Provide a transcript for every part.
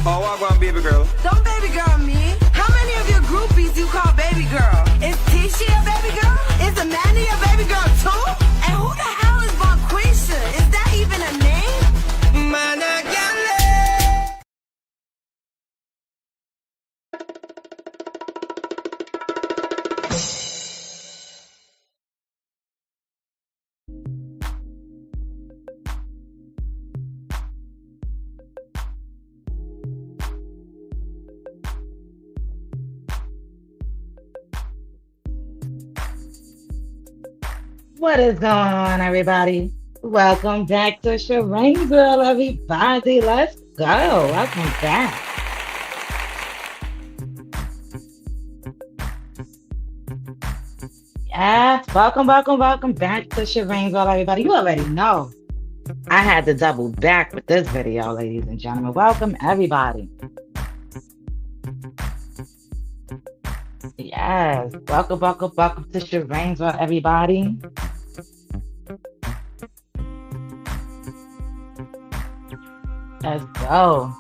Oh, I want baby girl. Don't baby girl me. How many of your groupies you call baby girl? Is Tisha a baby girl? Is Amanda a baby girl too? And who the hell is Bonquisha? Is that even a name? Man, I can't live. What is going on, everybody? Welcome back to Sharane's World, everybody. Let's go. Welcome back. Yes, welcome back to Sharane's World, everybody. You already know I had to double back with this video, ladies and gentlemen. Welcome, everybody. Yes, welcome to Sharane's World, everybody. Let's go.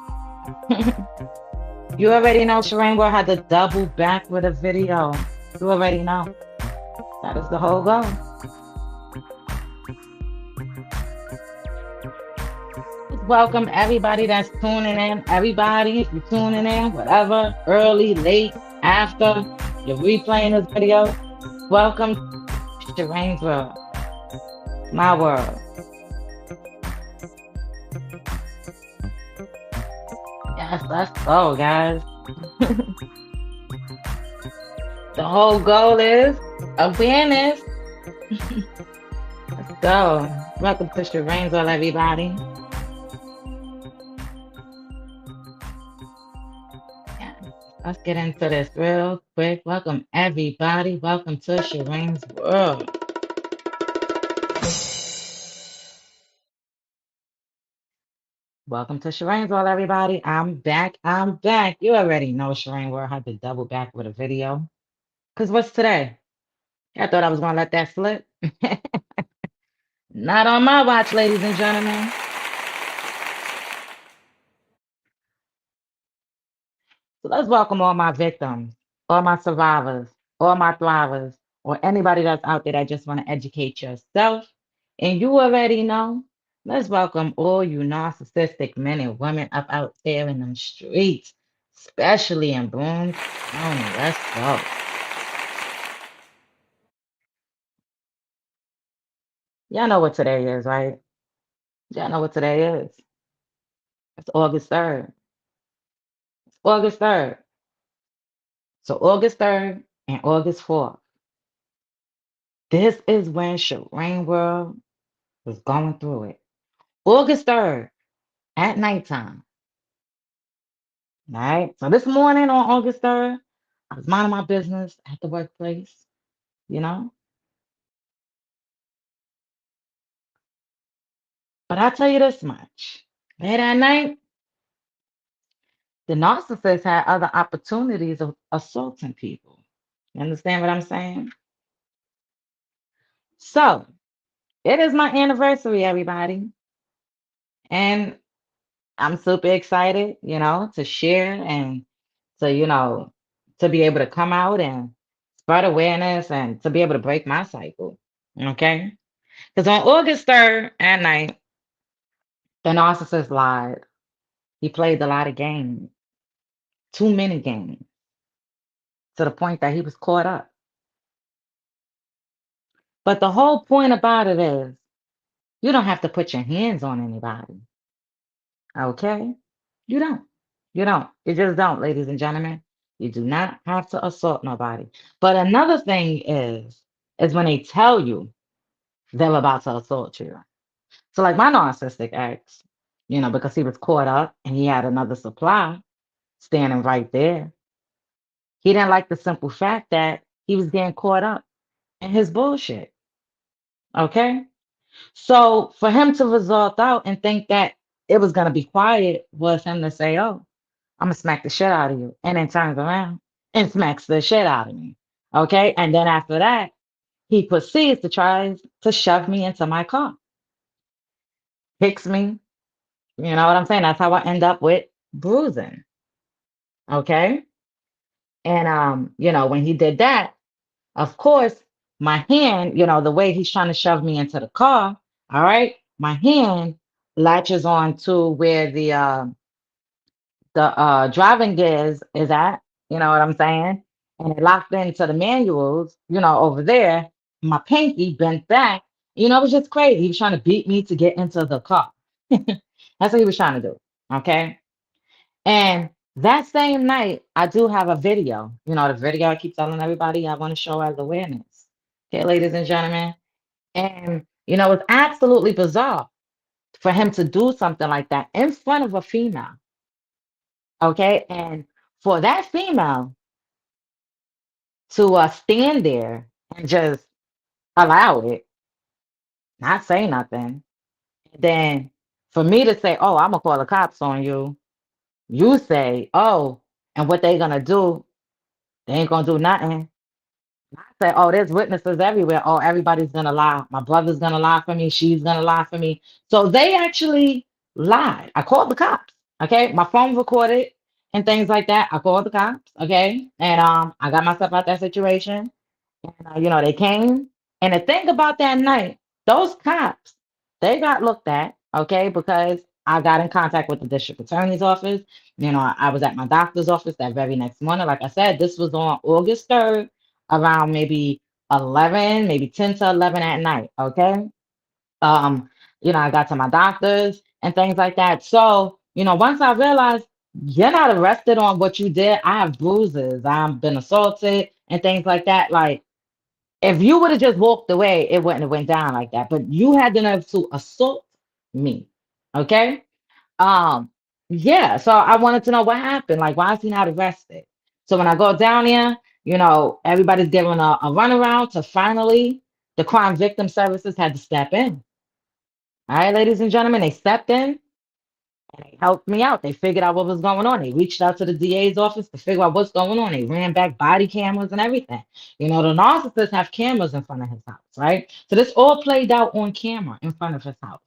You already know Sharane will have to double back with a video. You already know. That is the whole goal. Welcome everybody that's tuning in. Everybody, if you're tuning in, whatever, early, late, after, you're replaying this video. Welcome to Sharane's World. My world. Yes, let's go, guys. The whole goal is awareness. Let's go. Welcome to Sharane's World, everybody. Yeah, let's get into this real quick. Welcome, everybody. Welcome to Sharane's World. Welcome to Sharane's World, everybody. I'm back. You already know Sharane World had to double back with a video. Because what's today? I thought I was going to let that slip. Not on my watch, ladies and gentlemen. So let's welcome all my victims, all my survivors, all my thrivers, or anybody that's out there that just want to educate yourself. And you already know, let's welcome all you narcissistic men and women up out there in them streets, especially in Binghamton. Let's go. Y'all know what today is, right? Y'all know what today is. It's August 3rd. It's August 3rd. So August 3rd and August 4th. This is when Sharane World was going through it. August 3rd at nighttime. All right. So this morning on August 3rd, I was minding my business at the workplace, you know. But I'll tell you this much. Late at night, the narcissist had other opportunities of assaulting people. You understand what I'm saying? So it is my anniversary, everybody. And I'm super excited, to share and to be able to come out and spread awareness and to be able to break my cycle. Okay? Because on August 3rd at night, the narcissist lied. He played a lot of games, too many games, to the point that he was caught up. But the whole point about it is you don't have to put your hands on anybody. Okay? You don't. You don't. You just don't, ladies and gentlemen. You do not have to assault nobody. But another thing is when they tell you they're about to assault you. So like my narcissistic ex, because he was caught up and he had another supply standing right there. He didn't like the simple fact that he was getting caught up in his bullshit. Okay? So for him to result out and think that it was gonna be quiet was him to say, "Oh, I'm gonna smack the shit out of you," and then turns around and smacks the shit out of me. Okay, and then after that, he proceeds to try to shove me into my car, hits me. You know what I'm saying? That's how I end up with bruising. Okay. And when he did that, of course, my hand, the way he's trying to shove me into the car, all right, my hand latches on to where the driving gears is at, you know what I'm saying? And it locked into the manuals, over there. My pinky bent back. It was just crazy. He was trying to beat me to get into the car. That's what he was trying to do. Okay. And that same night, I do have a video. The video I keep telling everybody I want to show as awareness. Okay, ladies and gentlemen. And, it's absolutely bizarre for him to do something like that in front of a female. Okay. And for that female to stand there and just allow it, not say nothing, then for me to say, oh, I'm going to call the cops on you, you say, oh, and what they going to do, they ain't going to do nothing. I say, oh, there's witnesses everywhere. Oh, everybody's gonna lie. My brother's gonna lie for me. She's gonna lie for me. So they actually lied. I called the cops. Okay, my phone recorded and things like that. I called the cops. Okay, and I got myself out that situation. And they came. And the thing about that night, those cops, they got looked at. Okay, because I got in contact with the district attorney's office. I was at my doctor's office that very next morning. Like I said, this was on August 3rd around maybe 11, maybe 10 to 11 at night. Okay. Um, I got to my doctors and things like that. So, once I realized you're not arrested on what you did, I have bruises, I've been assaulted and things like that. Like, if you would have just walked away, it wouldn't have went down like that. But you had the nerve to assault me. Okay. Um, yeah, so I wanted to know what happened. Like, why is he not arrested? So when I go down there, everybody's giving a runaround to finally the crime victim services had to step in. All right, ladies and gentlemen, they stepped in and they helped me out. They figured out what was going on. They reached out to the DA's office to figure out what's going on. They ran back body cameras and everything. The narcissists have cameras in front of his house, right? So this all played out on camera in front of his house.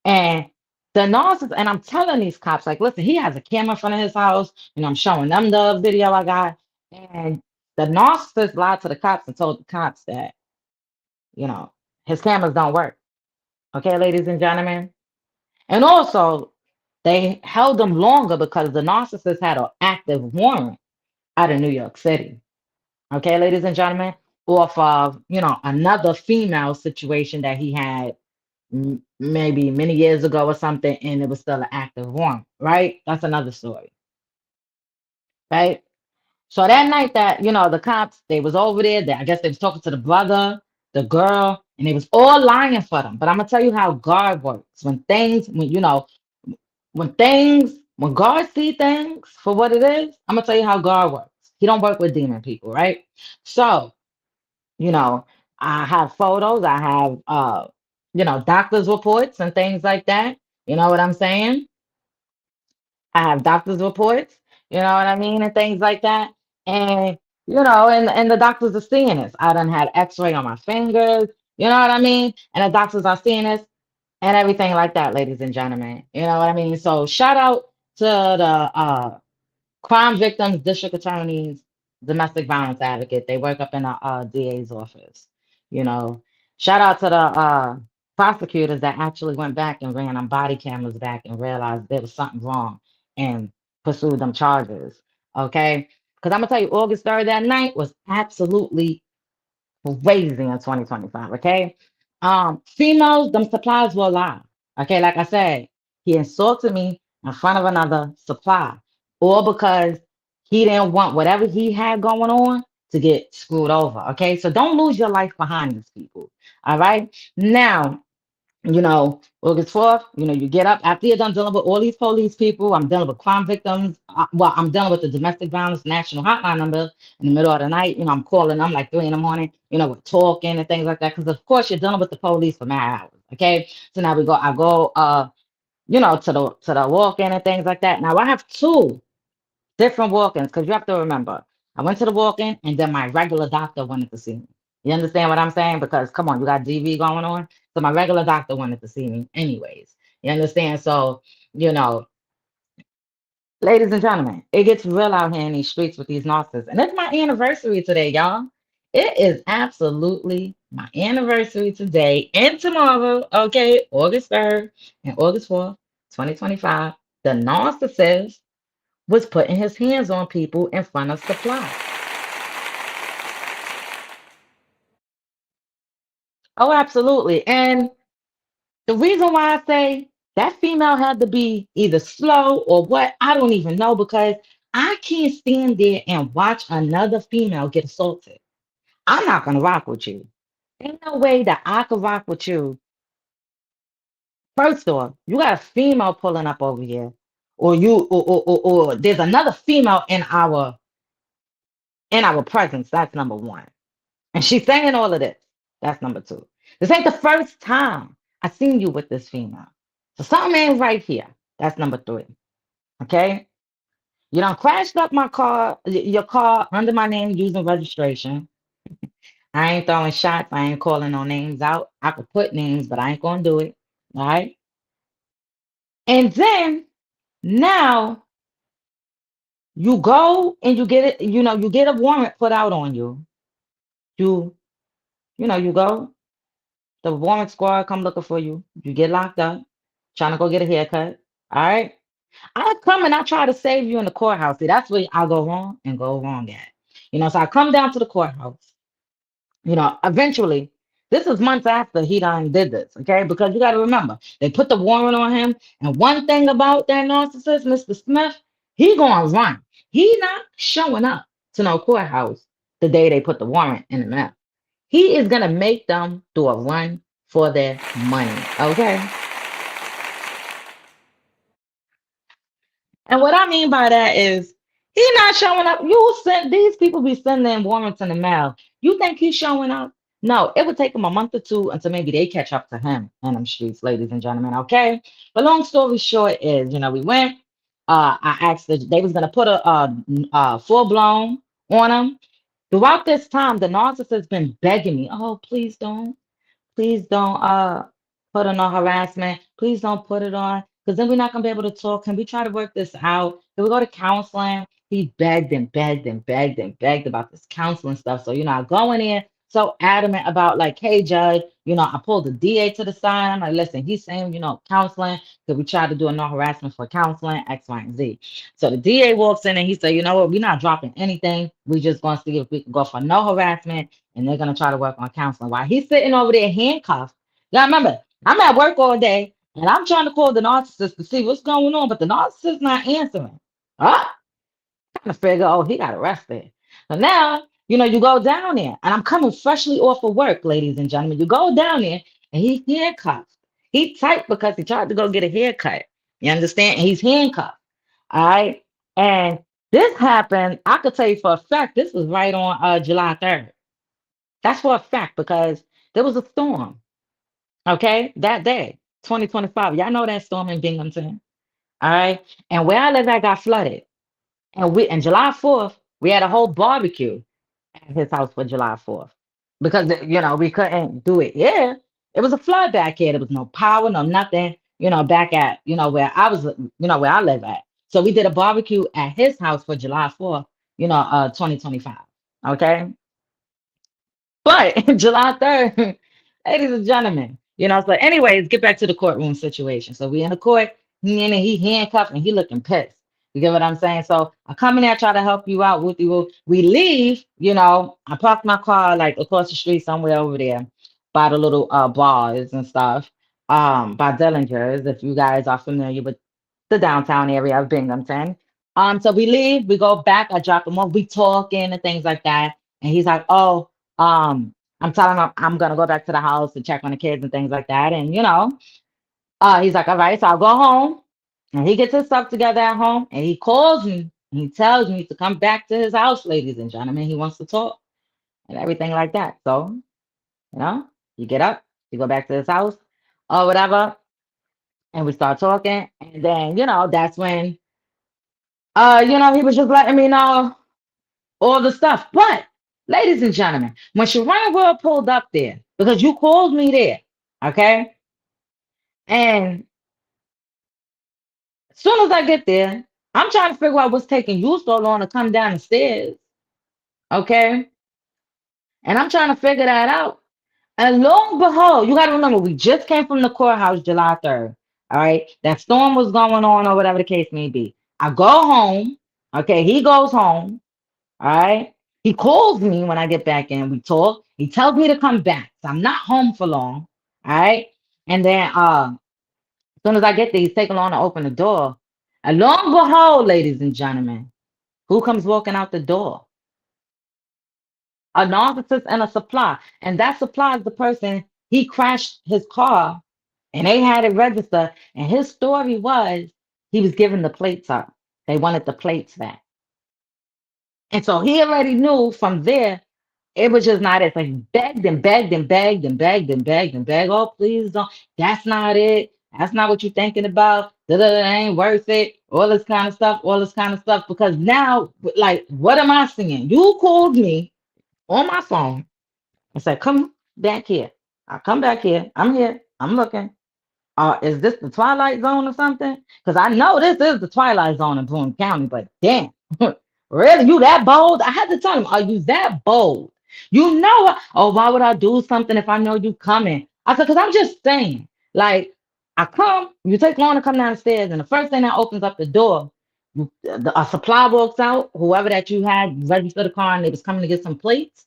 And the narcissist, and I'm telling these cops, like, listen, he has a camera in front of his house. I'm showing them the video I got. And the narcissist lied to the cops and told the cops that, his cameras don't work. Okay, ladies and gentlemen. And also, they held him longer because the narcissist had an active warrant out of New York City. Okay, ladies and gentlemen, off of, another female situation that he had maybe many years ago or something, and it was still an active warrant, right? That's another story, right? So that night that, the cops, they was over there, I guess they was talking to the brother, the girl, and they was all lying for them. But I'm gonna tell you how God works. When God see things for what it is, I'm gonna tell you how God works. He don't work with demon people, right? So, you know, I have photos, I have doctor's reports and things like that. You know what I'm saying? I have doctor's reports, you know what I mean, and things like that. And and the doctors are seeing this. I done had X-ray on my fingers, you know what I mean? And the doctors are seeing this and everything like that, ladies and gentlemen. You know what I mean? So shout out to the crime victims, district attorneys, domestic violence advocate. They work up in the DA's office. You know, shout out to the prosecutors that actually went back and ran them body cameras back and realized there was something wrong and pursued them charges. Okay, because I'm gonna tell you, August 3rd that night was absolutely crazy in 2025. Okay. Females, them supplies were alive. Okay, like I said, he insulted me in front of another supply, all because he didn't want whatever he had going on to get screwed over. Okay, so don't lose your life behind these people. All right. Now, August 4th, you get up after you're done dealing with all these police people. I'm dealing with crime victims. Well, I'm dealing with the domestic violence national hotline number in the middle of the night. I'm calling them like 3 in the morning, we're talking and things like that. Because of course you're dealing with the police for mad hours. Okay. So now I go to the walk-in and things like that. Now I have two different walk-ins because you have to remember, I went to the walk-in and then my regular doctor wanted to see me. You understand what I'm saying? Because come on, you got DV going on. So my regular doctor wanted to see me anyways. You understand? So, you know, Ladies and gentlemen, it gets real out here in these streets with these narcissists. And it's my anniversary today, y'all. It is absolutely my anniversary today and tomorrow, okay, August 3rd and August 4th, 2025. The narcissist was putting his hands on people in front of supply. Oh, absolutely. And the reason why I say that female had to be either slow or what, I don't even know because I can't stand there and watch another female get assaulted. I'm not gonna rock with you. Ain't no way that I could rock with you. First off, you got a female pulling up over here, or or there's another female in our presence. That's number one. And she's saying all of this. That's number two. This ain't the first time I seen you with this female. So something ain't right here. That's number three. Okay? You done crashed up my car, your car under my name using registration. I ain't throwing shots. I ain't calling no names out. I could put names, but I ain't gonna do it. All right. And then now you go and you get it, you get a warrant put out on you. You, you go, the warrant squad come looking for you. You get locked up, trying to go get a haircut. All right. I come and I try to save you in the courthouse. See, that's where I go wrong and go wrong at. So I come down to the courthouse. Eventually, this is months after he done did this, okay? Because you got to remember, they put the warrant on him. And one thing about that narcissist, Mr. Smith, he gonna run. He not showing up to no courthouse the day they put the warrant in the mail. He is gonna make them do a run for their money, okay? And what I mean by that is he not showing up. You send these people be sending warrants in the mail. You think he's showing up? No, it would take him a month or two until maybe they catch up to him in them streets, ladies and gentlemen. Okay. But long story short is, we went. I asked they was gonna put a full blown on him. Throughout this time, the narcissist been begging me, oh, please don't. Please don't put on no harassment. Please don't put it on because then we're not gonna be able to talk. Can we try to work this out? Can we go to counseling? He begged and begged and begged and begged about this counseling stuff. So I go in there so adamant about like, hey judge, I pulled the DA to the side. I'm like, listen, he's saying, counseling. Could we try to do a no harassment for counseling, X, Y, and Z? So the DA walks in and he said, you know what, we're not dropping anything. We just gonna see if we can go for no harassment and they're gonna try to work on counseling. While he's sitting over there handcuffed. Yeah, remember, I'm at work all day and I'm trying to call the narcissist to see what's going on, but the narcissist not answering. Ah, trying to figure, oh, he got arrested. So now, you go down there, and I'm coming freshly off of work, ladies and gentlemen. You go down there and he's handcuffed. He tight because he tried to go get a haircut. You understand? And he's handcuffed. All right. And this happened, I could tell you for a fact, this was right on July 3rd. That's for a fact because there was a storm, okay, that day, 2025. Y'all know that storm in Binghamton, all right? And where I live at got flooded. And July 4th, we had a whole barbecue at his house for July 4th because, we couldn't do it. Yeah, it was a flood back here. There was no power, no nothing, back at, where I was, where I live at. So we did a barbecue at his house for July 4th, 2025, okay? But July 3rd, ladies and gentlemen, so anyways, get back to the courtroom situation. So we in the court, he handcuffed and he looking pissed. You get what I'm saying? So I come in there, try to help you out with you. We leave, I parked my car like across the street somewhere over there by the little bars and stuff. By Dillinger's, if you guys are familiar with the downtown area of Binghamton. So we leave, we go back, I drop him off, we talking and things like that. And he's like, oh, I'm telling him I'm gonna go back to the house to check on the kids and things like that. And he's like, all right, so I'll go home. And he gets his stuff together at home and he calls me and he tells me to come back to his house, ladies and gentlemen. He wants to talk and everything like that. So, you get up, you go back to his house or whatever, and we start talking. And then, that's when he was just letting me know all the stuff. But, ladies and gentlemen, when Sharane World pulled up there, because you called me there, okay? And as soon as I get there, I'm trying to figure out what's taking you so long to come down the stairs. Okay. And I'm trying to figure that out. And lo and behold, you got to remember, we just came from the courthouse July 3rd. All right. That storm was going on, or whatever the case may be. I go home. Okay. He goes home. All right. He calls me when I get back in. We talk. He tells me to come back. So I'm not home for long. All right. And then as soon as I get there, he's taking long to open the door. And lo and behold, ladies and gentlemen, who comes walking out the door? A narcissist and a supply. And that supply is the person he crashed his car and they had it registered. And his story was he was giving the plates up. They wanted the plates back. And so he already knew from there it was just not it. So he begged and begged and begged and begged and begged and begged. Oh, please don't. That's not it. That's not what you're thinking about. It ain't worth it. All this kind of stuff. All this kind of stuff. Because now, like, what am I seeing? You called me on my phone and said, "Come back here." I come back here. I'm here. I'm looking. Is this the Twilight Zone or something? Because I know this is the Twilight Zone in Boone County, but damn, really, you that bold? I had to tell him, are you that bold? You know, oh, why would I do something if I know you coming? I said, because I'm just saying, like, I come, you take long to come downstairs, and the first thing that opens up the door, a supply walks out, whoever that you had registered the car, and they was coming to get some plates.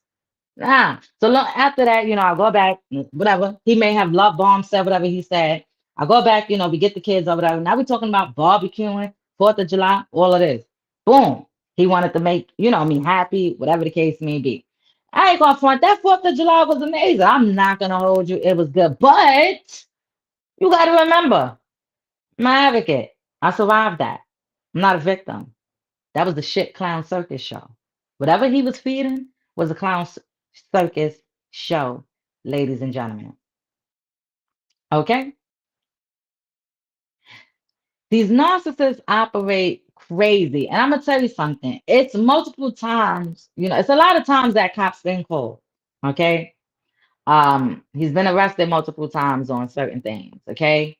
Nah. So after that, I go back, whatever. He may have love bomb said whatever he said. I go back, we get the kids or whatever. Now we're talking about barbecuing, 4th of July, all of this. Boom. He wanted to make, me happy, whatever the case may be. I ain't gonna front. That 4th of July was amazing. I'm not gonna hold you. It was good. But you gotta remember, my advocate, I survived that. I'm not a victim. That was the shit clown circus show. Whatever he was feeding was a circus show, ladies and gentlemen. Okay? These narcissists operate crazy. And I'm going to tell you something. It's multiple times, it's a lot of times that cops been called. Okay? He's been arrested multiple times on certain things. Okay?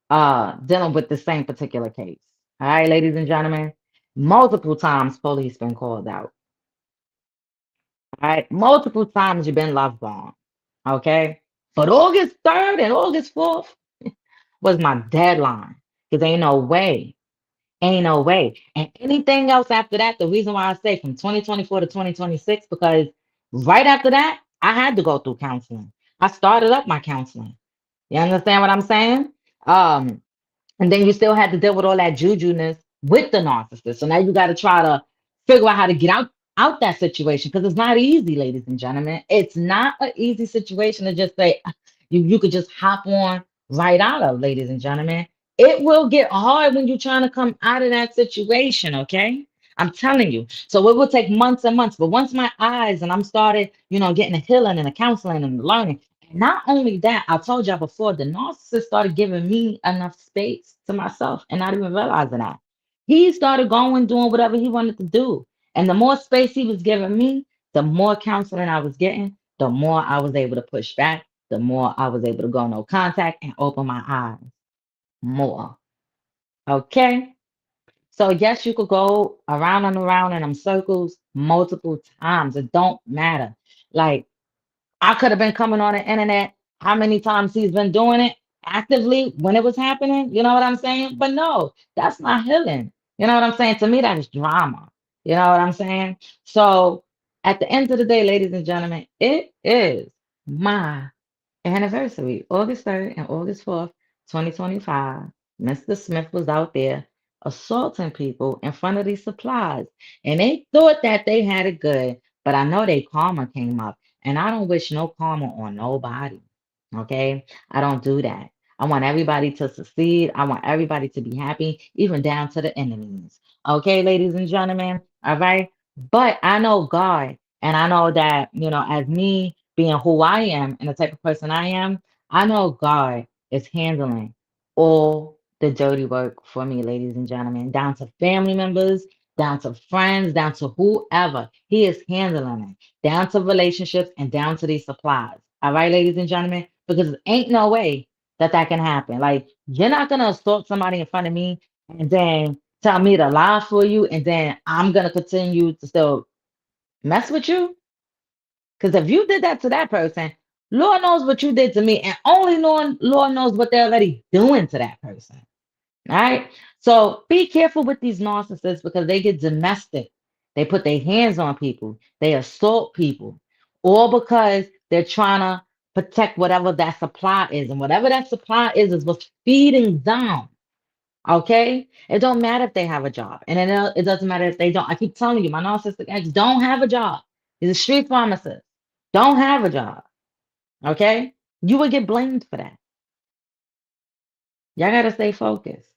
Dealing with the same particular case. All right, ladies and gentlemen. Multiple times police been called out. All right, multiple times you've been love bombed. Okay, but August 3rd and August 4th was my deadline because ain't no way. And anything else after that, the reason why I say from 2024 to 2026, because right after that, I had to go through counseling. I started up my counseling. You understand what I'm saying? Um, and then you still had to deal with all that juju-ness with the narcissist. So now you got to try to figure out how to get out that situation because it's not easy, ladies and gentlemen. It's not an easy situation to just say you could just hop on right out of, ladies and gentlemen. It will get hard when you're trying to come out of that situation, okay? I'm telling you. So it will take months and months. But once my eyes and I'm started, getting the healing and the counseling and the learning, not only that, I told y'all before, the narcissist started giving me enough space to myself and not even realizing that. He started going, doing whatever he wanted to do. And the more space he was giving me, the more counseling I was getting, the more I was able to push back, the more I was able to go no contact and open my eyes more. Okay? So yes, you could go around and around in them circles multiple times. It don't matter. Like I could have been coming on the internet how many times he's been doing it actively when it was happening. You know what I'm saying? But no, that's not healing. You know what I'm saying? To me, that is drama. You know what I'm saying? So at the end of the day, ladies and gentlemen, it is my anniversary, August 3rd and August 4th, 2025. Mr. Smith was out there assaulting people in front of these supplies. And they thought that they had it good, but I know they karma came up. And I don't wish no karma on nobody. Okay? I don't do that. I want everybody to succeed. I want everybody to be happy, even down to the enemies. Okay, ladies and gentlemen? All right? But I know God, and I know that, as me being who I am and the type of person I am, I know God is handling all the dirty work for me, ladies and gentlemen, down to family members, down to friends, down to whoever. He is handling it, down to relationships and down to these supplies. All right, ladies and gentlemen, because ain't no way that can happen. Like, you're not going to assault somebody in front of me and then tell me to lie for you, and then I'm gonna continue to still mess with you? Because if you did that to that person, Lord knows what you did to me, and only Lord knows what they're already doing to that person. All right. So be careful with these narcissists because they get domestic. They put their hands on people. They assault people, all because they're trying to protect whatever that supply is, and whatever that supply is what's feeding them. Okay, it don't matter if they have a job, and it doesn't matter if they don't. I keep telling you, my narcissistic ex don't have a job. He's a street pharmacist. Don't have a job. Okay, you would get blamed for that. Y'all gotta stay focused.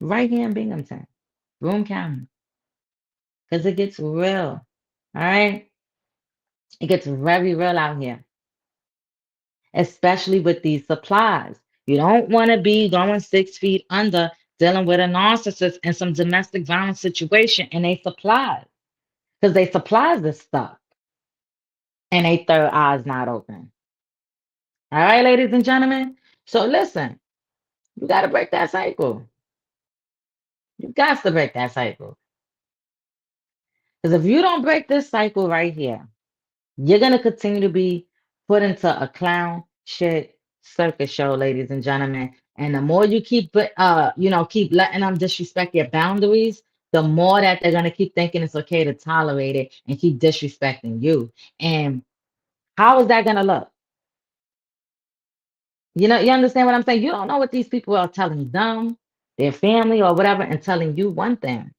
Right here in Binghamton, Broome County, because it gets real. All right, it gets very real out here, especially with these supplies. You don't want to be going 6 feet under dealing with a narcissist in some domestic violence situation and they supplies because they supplies this stuff and they third eye's not open. All right, ladies and gentlemen. So listen, you got to break that cycle. You got to break that cycle. Because if you don't break this cycle right here, you're going to continue to be put into a clown shit circus show, ladies and gentlemen. And the more you keep letting them disrespect your boundaries, the more that they're going to keep thinking it's okay to tolerate it and keep disrespecting you. And how is that going to look? You understand what I'm saying? You don't know what these people are telling them, their family, or whatever, and telling you one thing.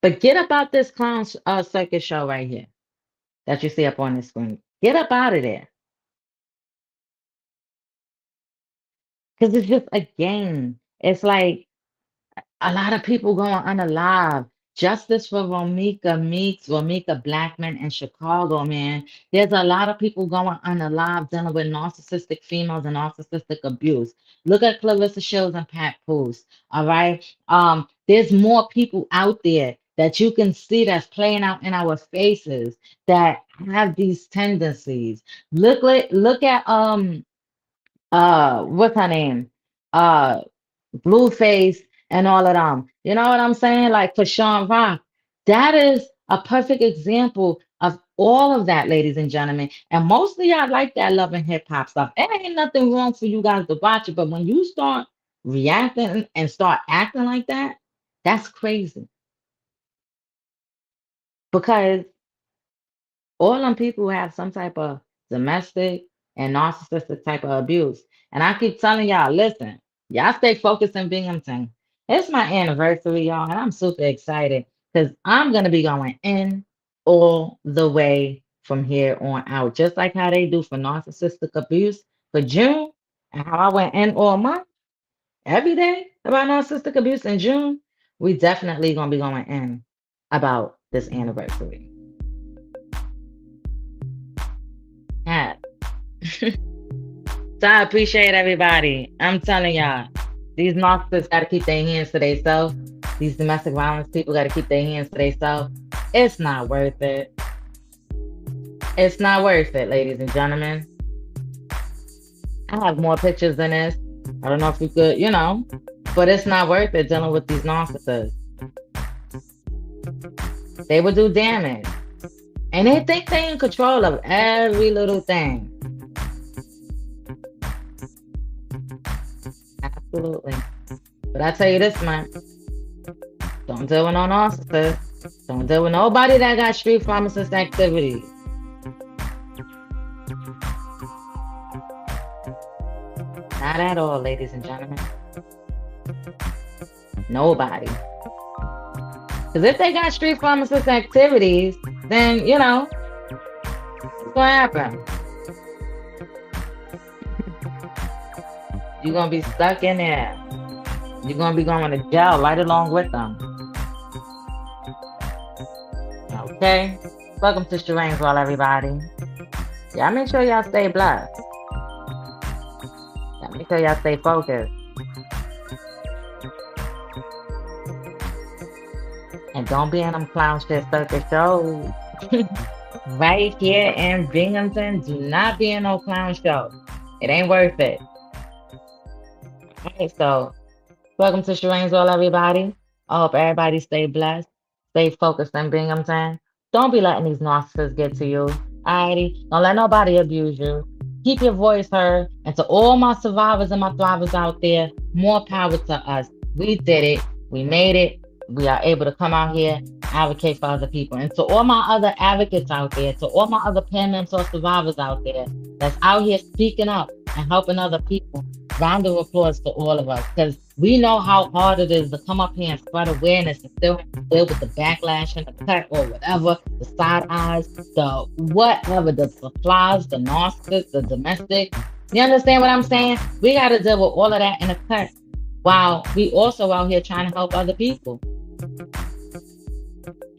But get about this clown circus show right here that you see up on the screen. Get up out of there. Because it's just a game. It's like a lot of people going unalive. Justice for Romika Meeks, Romika Blackman in Chicago, man. There's a lot of people going unalive dealing with narcissistic females and narcissistic abuse. Look at Clarissa Shields and Pat Poose. All right. There's more people out there that you can see that's playing out in our faces that have these tendencies. Look at what's her name? Uh Blueface and all of them. You know what I'm saying? Like for Sean Rock, that is a perfect example of all of that, ladies and gentlemen. And most of y'all like that love and hip hop stuff. It ain't nothing wrong for you guys to watch it, but when you start reacting and start acting like that, that's crazy. Because all them people have some type of domestic and narcissistic type of abuse. And I keep telling y'all, listen, y'all stay focused in Binghamton. It's my anniversary, y'all, and I'm super excited because I'm gonna be going in all the way from here on out, just like how they do for narcissistic abuse for June, and how I went in all month, every day about narcissistic abuse in June. We definitely gonna be going in about this anniversary. Yeah. So I appreciate everybody. I'm telling y'all, these narcissists got to keep their hands to themselves. These domestic violence people got to keep their hands to themselves. It's not worth it. It's not worth it, ladies and gentlemen. I have more pictures than this. I don't know if you could, but it's not worth it dealing with these narcissists. They will do damage. And they think they're in control of every little thing. Absolutely. But I tell you this, man. Don't deal with no narcissists. Don't deal with nobody that got street pharmacist activities. Not at all, ladies and gentlemen. Nobody. Because if they got street pharmacist activities, then, what's going to happen? You're going to be stuck in there. You're going to be going to jail right along with them. Okay? Welcome to Sharane's World, everybody. Y'all make sure y'all stay blessed. Y'all make sure y'all stay focused. And don't be in them clown shit circus shows. Right here in Binghamton, do not be in no clown show. It ain't worth it. Okay, so welcome to Sharane's World, everybody. I hope everybody stay blessed, stay focused in Binghamton. Don't be letting these narcissists get to you. Alrighty? Don't let nobody abuse you. Keep your voice heard. And to all my survivors and my thrivers out there, more power to us. We did it. We made it. We are able to come out here, advocate for other people. And to all my other advocates out there, to all my other mentor survivors out there that's out here speaking up and helping other people, round of applause to all of us, because we know how hard it is to come up here and spread awareness and still have to deal with the backlash and the cut or whatever, the side eyes, the whatever, the flies, the narcissists, the domestic. You understand what I'm saying? We got to deal with all of that in a cut while we also out here trying to help other people.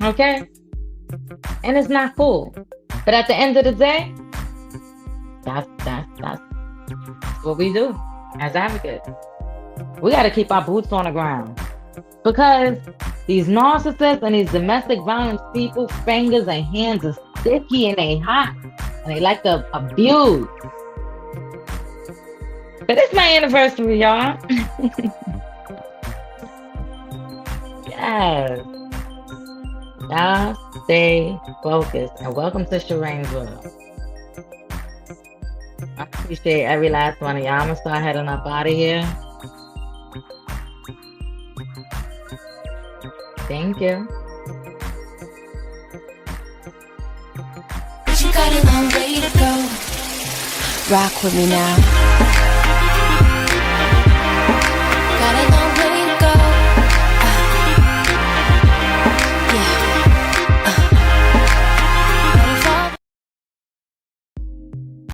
Okay? And it's not cool. But at the end of the day, that's what we do as advocates. We got to keep our boots on the ground, because these narcissists and these domestic violence people, fingers and hands are sticky and they hot and they like to abuse. But it's my anniversary, y'all. Yes. Y'all stay focused, and welcome to Sharane's world. I appreciate every last one of y'all. I'm gonna start heading up out of here. Thank you. You got a long way to go. Rock with me now.